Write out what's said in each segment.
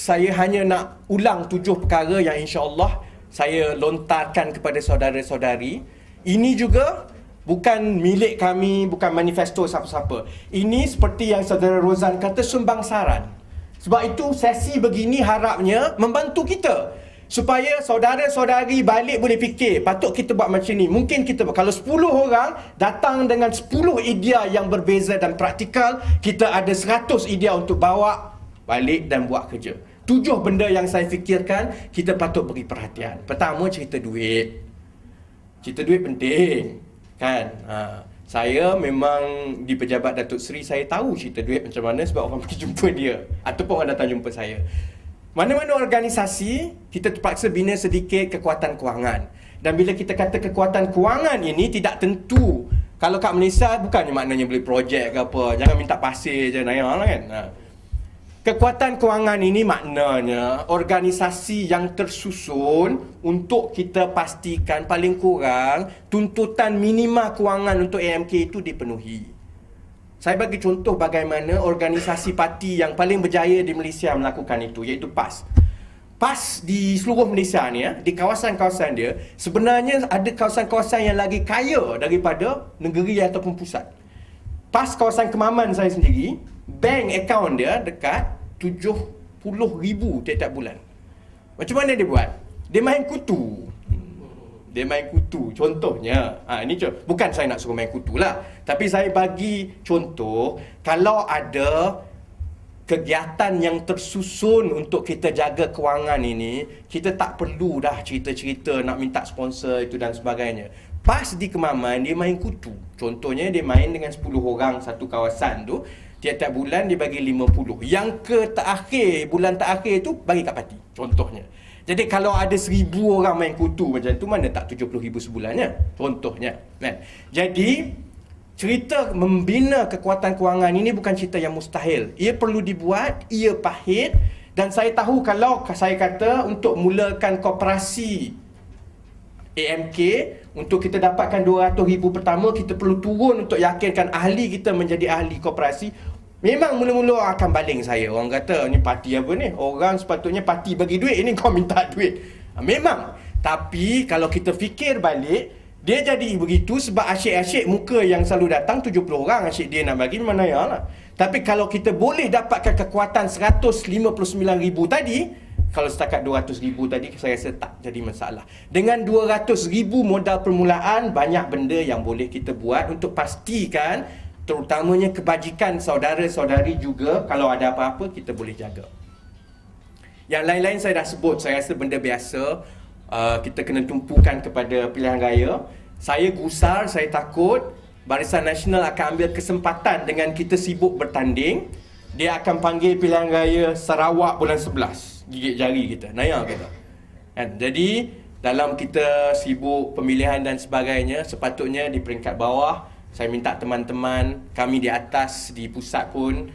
saya hanya nak ulang 7 perkara yang insya-Allah saya lontarkan kepada saudara-saudari. Ini juga bukan milik kami, bukan manifesto siapa-siapa. Ini seperti yang saudara Rozan kata, sumbang saran. Sebab itu sesi begini harapnya membantu kita, supaya saudara-saudari balik boleh fikir, patut kita buat macam ni. Mungkin kita, kalau 10 orang datang dengan 10 idea yang berbeza dan praktikal, kita ada 100 idea untuk bawa balik dan buat kerja. 7 benda yang saya fikirkan kita patut beri perhatian. Pertama, cerita duit. Cerita duit penting, kan? Saya memang di pejabat Datuk Seri, saya tahu cerita duit macam mana sebab orang pergi jumpa dia ataupun orang datang jumpa saya. Mana-mana organisasi, kita terpaksa bina sedikit kekuatan kewangan. Dan bila kita kata kekuatan kewangan ini tidak tentu. Kalau kat Malaysia, bukannya maknanya beli projek ke apa. Jangan minta pasir je, naya lah kan. Kekuatan kewangan ini maknanya organisasi yang tersusun untuk kita pastikan paling kurang tuntutan minima kewangan untuk AMK itu dipenuhi. Saya bagi contoh bagaimana organisasi parti yang paling berjaya di Malaysia melakukan itu, iaitu PAS. PAS di seluruh Malaysia ni, di kawasan-kawasan dia, sebenarnya ada kawasan-kawasan yang lagi kaya daripada negeri ataupun pusat. PAS kawasan Kemaman saya sendiri, bank account dia dekat 70,000 tiap-tiap bulan. Macam mana dia buat? Dia main kutu. Dia main kutu. Contohnya, ini bukan saya nak suruh main kutu lah, tapi saya bagi contoh, kalau ada kegiatan yang tersusun untuk kita jaga kewangan ini, kita tak perlu dah cerita-cerita nak minta sponsor itu dan sebagainya. Pas di Kemaman, dia main kutu. Contohnya, dia main dengan 10 orang satu kawasan tu, tiap-tiap bulan dia bagi 50. Yang bulan terakhir tu bagi kat parti. Contohnya. Jadi kalau ada 1,000 orang main kutu macam tu, mana tak 70,000 sebulannya? Contohnya. Kan? Jadi, cerita membina kekuatan kewangan ini bukan cerita yang mustahil. Ia perlu dibuat, ia pahit. Dan saya tahu kalau saya kata untuk mulakan koperasi AMK, untuk kita dapatkan 200,000 pertama, kita perlu turun untuk yakinkan ahli kita menjadi ahli koperasi. Memang mula-mula akan baling saya. Orang kata, ni parti apa ni? Orang sepatutnya parti bagi duit, ini kau minta duit. Memang. Tapi kalau kita fikir balik, dia jadi begitu sebab asyik-asyik muka yang selalu datang 70 orang asyik dia nak bagi, mana ya lah. Tapi kalau kita boleh dapatkan kekuatan 159,000 tadi, kalau setakat 200,000 tadi, saya rasa tak jadi masalah. Dengan 200,000 modal permulaan, banyak benda yang boleh kita buat untuk pastikan, terutamanya kebajikan saudara-saudari juga, kalau ada apa-apa, kita boleh jaga. Yang lain-lain saya dah sebut, saya rasa benda biasa. Kita kena tumpukan kepada pilihan raya. Saya gusar, saya takut Barisan Nasional akan ambil kesempatan dengan kita sibuk bertanding. Dia akan panggil pilihan raya Sarawak bulan 11. Gigit jari kita, naya kata. Jadi, dalam kita sibuk pemilihan dan sebagainya, sepatutnya di peringkat bawah, saya minta teman-teman kami di atas, di pusat pun,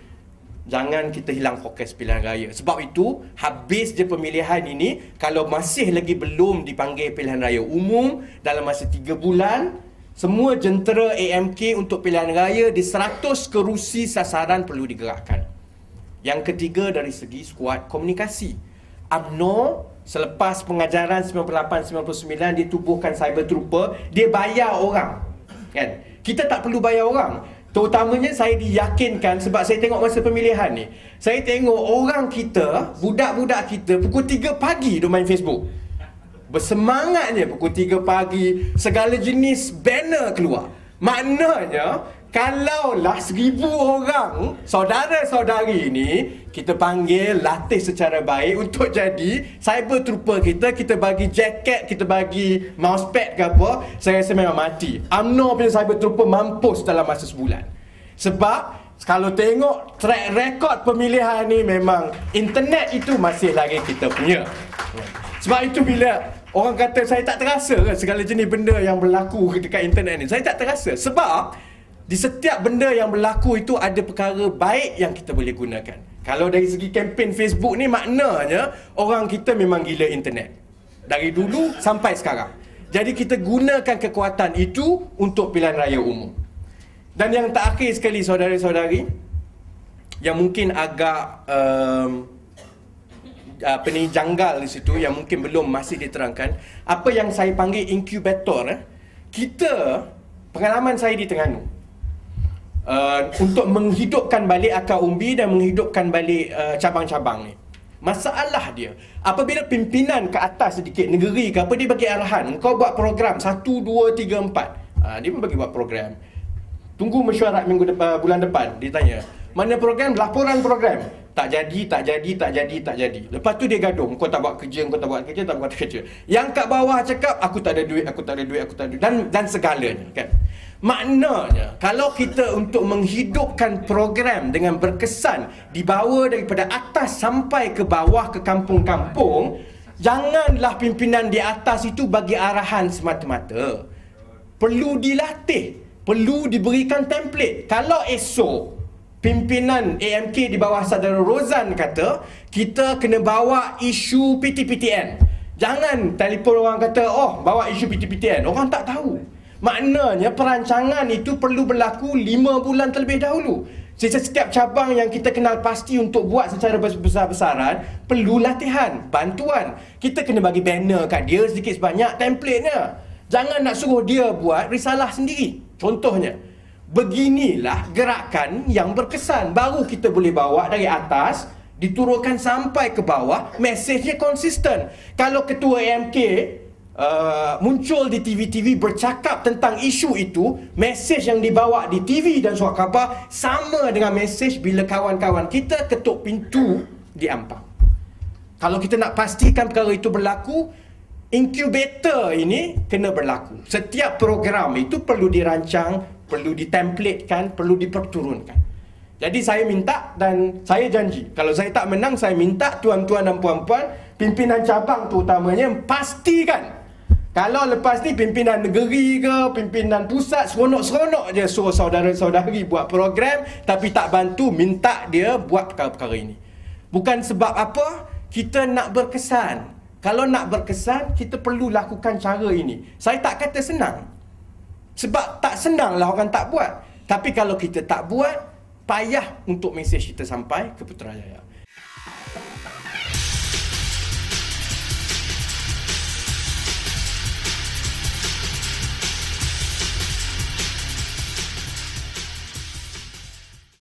jangan kita hilang fokus pilihan raya. Sebab itu, habis je pemilihan ini, kalau masih lagi belum dipanggil pilihan raya umum, dalam masa 3 bulan, semua jentera AMK untuk pilihan raya di 100 kerusi sasaran perlu digerakkan. Yang ketiga, dari segi skuad komunikasi. UMNO, selepas pengajaran 98-99, dia tubuhkan cyber trooper, dia bayar orang. Kan? Kita tak perlu bayar orang. Terutamanya saya diyakinkan sebab saya tengok masa pemilihan ni. Saya tengok orang kita, budak-budak kita pukul 3 pagi dia main Facebook. Bersemangatnya pukul 3 pagi, segala jenis banner keluar. Maknanya, kalaulah 1,000 orang, saudara-saudari ini, kita panggil, latih secara baik untuk jadi cyber trooper kita, kita bagi jaket, kita bagi mousepad ke apa, saya rasa memang mati. UMNO punya cyber trooper mampus dalam masa sebulan. Sebab, kalau tengok track record pemilihan ni, memang internet itu masih lagi kita punya. Sebab itu bila orang kata saya tak terasa kan segala jenis benda yang berlaku dekat internet ni, saya tak terasa. Sebab, di setiap benda yang berlaku itu ada perkara baik yang kita boleh gunakan. Kalau dari segi kempen Facebook ni, maknanya orang kita memang gila internet. Dari dulu sampai sekarang. Jadi kita gunakan kekuatan itu untuk pilihan raya umum. Dan yang terakhir sekali, saudara-saudari, yang mungkin agak janggal di situ yang mungkin belum masih diterangkan. Apa yang saya panggil inkubator, kita, pengalaman saya di Terengganu, untuk menghidupkan balik akar umbi dan menghidupkan balik cabang-cabang ni. Masalah dia, apabila pimpinan ke atas sedikit, negeri ke apa, dia bagi arahan, kau buat program 1, 2, 3, 4. Dia pun bagi buat program. Tunggu mesyuarat bulan depan, dia tanya, mana program? Laporan program. Tak jadi, tak jadi, tak jadi, tak jadi. Lepas tu dia gaduh, kau tak buat kerja, kau tak buat kerja, tak buat kerja. Yang kat bawah cakap, aku tak ada duit, aku tak ada duit, aku tak ada duit, dan segalanya, kan. Maknanya, kalau kita untuk menghidupkan program dengan berkesan, dibawa daripada atas sampai ke bawah, ke kampung-kampung, janganlah pimpinan di atas itu bagi arahan semata-mata. Perlu dilatih, perlu diberikan template. Kalau esok pimpinan AMK di bawah Saudara Rozan kata, kita kena bawa isu PTPTN. Jangan telefon orang kata, oh bawa isu PTPTN. Orang tak tahu. Maknanya perancangan itu perlu berlaku 5 bulan terlebih dahulu. Setiap cabang yang kita kenal pasti untuk buat secara besar-besaran, perlu latihan, bantuan. Kita kena bagi banner kat dia sedikit sebanyak, template-nya. Jangan nak suruh dia buat risalah sendiri. Contohnya, beginilah gerakan yang berkesan. Baru kita boleh bawa dari atas, diturunkan sampai ke bawah, mesejnya konsisten. Kalau ketua AMK muncul di TV-TV bercakap tentang isu itu, mesej yang dibawa di TV dan surat khabar sama dengan mesej bila kawan-kawan kita ketuk pintu di Ampang. Kalau kita nak pastikan perkara itu berlaku, inkubator ini kena berlaku. Setiap program itu perlu dirancang, perlu ditemplatekan, perlu diperturunkan. Jadi saya minta dan saya janji, kalau saya tak menang, saya minta tuan-tuan dan puan-puan, pimpinan cabang terutamanya, pastikan kalau lepas ni pimpinan negeri ke, pimpinan pusat, seronok-seronok je suruh saudara-saudari buat program, tapi tak bantu, minta dia buat perkara-perkara ini. Bukan sebab apa, kita nak berkesan. Kalau nak berkesan, kita perlu lakukan cara ini. Saya tak kata senang, sebab tak senang lah orang tak buat. Tapi kalau kita tak buat, payah untuk mesej kita sampai ke Putrajaya.